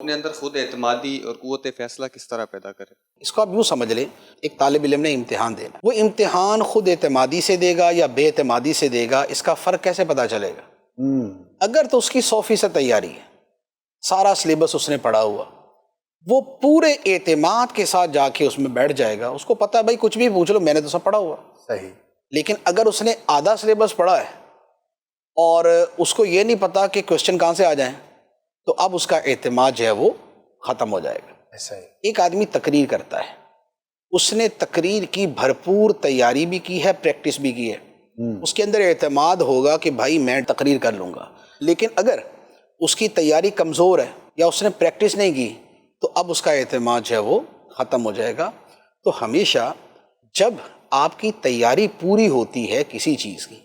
اپنے اندر خود اعتمادی اور قوت فیصلہ کس طرح پیدا کرے؟ اس کو آپ یوں سمجھ لیں، ایک طالب علم نے امتحان دینا، وہ امتحان خود اعتمادی سے دے گا یا بے اعتمادی سے دے گا، اس کا فرق کیسے پتا چلے گا؟ اگر تو اس کی 100% تیاری ہے، سارا سلیبس اس نے پڑھا ہوا، وہ پورے اعتماد کے ساتھ جا کے اس میں بیٹھ جائے گا، اس کو پتا ہے بھائی کچھ بھی پوچھ لو میں نے تو سب پڑھا ہوا صحیح۔ لیکن اگر اس نے آدھا سلیبس پڑھا ہے اور اس کو یہ نہیں پتا کہ کوشچن کہاں سے آ جائیں، تو اب اس کا اعتماد جو ہے وہ ختم ہو جائے گا۔ ایسا ہی۔ ایک آدمی تقریر کرتا ہے، اس نے تقریر کی بھرپور تیاری بھی کی ہے، پریکٹس بھی کی ہے، اس کے اندر اعتماد ہوگا کہ بھائی میں تقریر کر لوں گا، لیکن اگر اس کی تیاری کمزور ہے یا اس نے پریکٹس نہیں کی تو اب اس کا اعتماد جو ہے وہ ختم ہو جائے گا۔ تو ہمیشہ جب آپ کی تیاری پوری ہوتی ہے کسی چیز کی،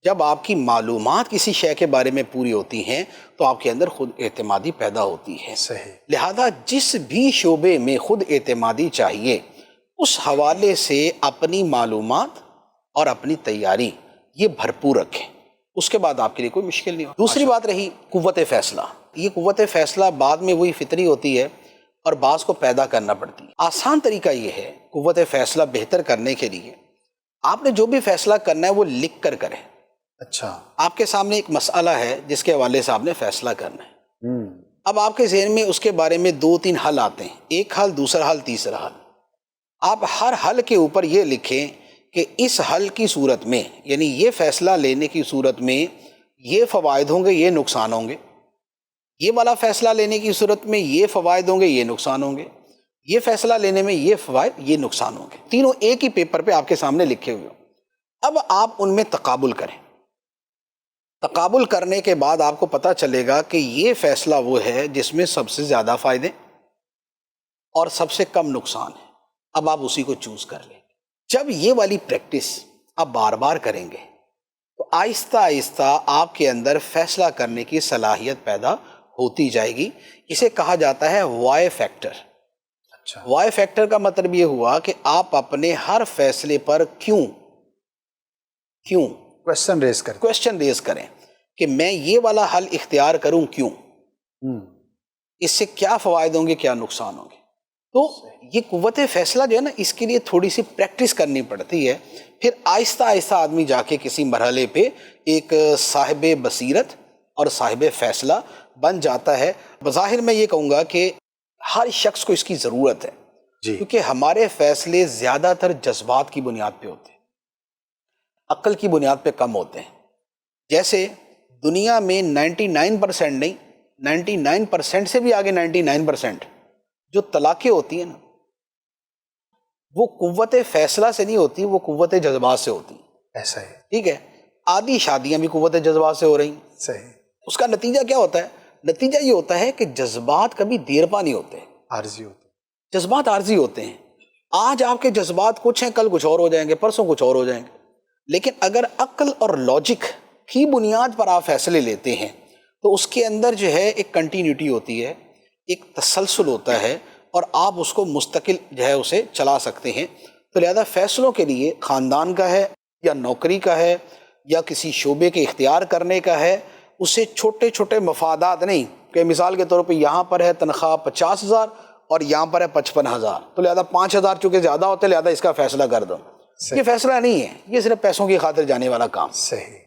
جب آپ کی معلومات کسی شے کے بارے میں پوری ہوتی ہیں تو آپ کے اندر خود اعتمادی پیدا ہوتی ہے۔ صحیح۔ لہذا جس بھی شعبے میں خود اعتمادی چاہیے، اس حوالے سے اپنی معلومات اور اپنی تیاری یہ بھرپور رکھیں، اس کے بعد آپ کے لیے کوئی مشکل نہیں ہو۔ دوسری بات رہی قوت فیصلہ۔ یہ قوت فیصلہ بعد میں وہی فطری ہوتی ہے اور بعض کو پیدا کرنا پڑتی ہے۔ آسان طریقہ یہ ہے قوت فیصلہ بہتر کرنے کے لیے، آپ نے جو بھی فیصلہ کرنا ہے وہ لکھ کر کریں۔ اچھا۔ آپ کے سامنے ایک مسئلہ ہے جس کے حوالے سے آپ نے فیصلہ کرنا ہے، اب آپ کے ذہن میں اس کے بارے میں 2-3 حل آتے ہیں، ایک حل، دوسرا حل، تیسرا حل۔ آپ ہر حل کے اوپر یہ لکھیں کہ اس حل کی صورت میں، یعنی یہ فیصلہ لینے کی صورت میں یہ فوائد ہوں گے، یہ نقصان ہوں گے، یہ والا فیصلہ لینے کی صورت میں یہ فوائد ہوں گے، یہ نقصان ہوں گے، یہ فیصلہ لینے میں یہ فوائد، یہ نقصان ہوں گے، تینوں ایک ہی پیپر پہ آپ کے سامنے لکھے ہوئے ہوں۔ اب آپ ان میں تقابل کریں۔ تقابل کرنے کے بعد آپ کو پتہ چلے گا کہ یہ فیصلہ وہ ہے جس میں سب سے زیادہ فائدے اور سب سے کم نقصان ہے، اب آپ اسی کو چوز کر لیں۔ جب یہ والی پریکٹس آپ بار بار کریں گے تو آہستہ آہستہ آپ کے اندر فیصلہ کرنے کی صلاحیت پیدا ہوتی جائے گی۔ اسے کہا جاتا ہے وائی فیکٹر۔ اچھا۔ وائی فیکٹر کا مطلب یہ ہوا کہ آپ اپنے ہر فیصلے پر کیوں کویشچن ریز کریں کہ میں یہ والا حل اختیار کروں کیوں، اس سے کیا فوائد ہوں گے، کیا نقصان ہوں گے۔ تو یہ قوت فیصلہ جو ہے نا، اس کے لیے تھوڑی سی پریکٹس کرنی پڑتی ہے، پھر آہستہ آہستہ آدمی جا کے کسی مرحلے پہ ایک صاحب بصیرت اور صاحب فیصلہ بن جاتا ہے۔ بظاہر میں یہ کہوں گا کہ ہر شخص کو اس کی ضرورت ہے، کیونکہ ہمارے فیصلے زیادہ تر جذبات کی بنیاد پہ ہوتے ہیں، عقل کی بنیاد پہ کم ہوتے ہیں۔ جیسے دنیا میں 99% نہیں، 99% سے بھی آگے 99% جو طلاقیں ہوتی ہیں نا، وہ قوت فیصلہ سے نہیں ہوتی، وہ قوت جذبات سے ہوتی ہیں۔ ایسا ہے۔ ٹھیک ہے، آدھی شادیاں بھی قوت جذبات سے ہو رہی ہیں۔ صحیح۔ اس کا نتیجہ کیا ہوتا ہے؟ نتیجہ یہ ہوتا ہے کہ جذبات کبھی دیر پا نہیں ہوتے، عارضی ہوتے۔ جذبات عارضی ہوتے ہیں۔ آج آپ کے جذبات کچھ ہیں، کل کچھ اور ہو جائیں گے، پرسوں کچھ اور ہو جائیں گے۔ لیکن اگر عقل اور لاجک کی بنیاد پر آپ فیصلے لیتے ہیں تو اس کے اندر جو ہے ایک کنٹینیوٹی ہوتی ہے، ایک تسلسل ہوتا ہے، اور آپ اس کو مستقل جو ہے اسے چلا سکتے ہیں۔ تو لہذا فیصلوں کے لیے خاندان کا ہے یا نوکری کا ہے یا کسی شعبے کے اختیار کرنے کا ہے، اسے چھوٹے چھوٹے مفادات نہیں کہ مثال کے طور پہ یہاں پر ہے تنخواہ 50,000 اور یہاں پر ہے 55,000، تو لہذا 5,000 چونکہ زیادہ ہوتے لہذا اس کا فیصلہ کر دو۔ یہ فیصلہ نہیں ہے، یہ صرف پیسوں کی خاطر جانے والا کام۔ صحیح۔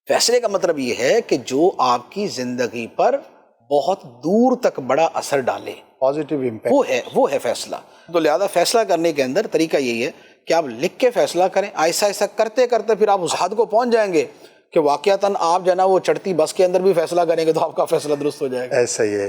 فیصلے کا مطلب یہ ہے کہ جو آپ کی زندگی پر بہت دور تک بڑا اثر ڈالے، پازیٹیو امپیکٹ، وہ ہے فیصلہ۔ تو لہذا فیصلہ کرنے کے اندر طریقہ یہی ہے کہ آپ لکھ کے فیصلہ کریں، آہستہ آہستہ کرتے کرتے پھر آپ اس حد کو پہنچ جائیں گے کہ واقعتاً آپ جو ہے نا وہ چڑھتی بس کے اندر بھی فیصلہ کریں گے تو آپ کا فیصلہ درست ہو جائے گا۔ ایسا ہی ہے۔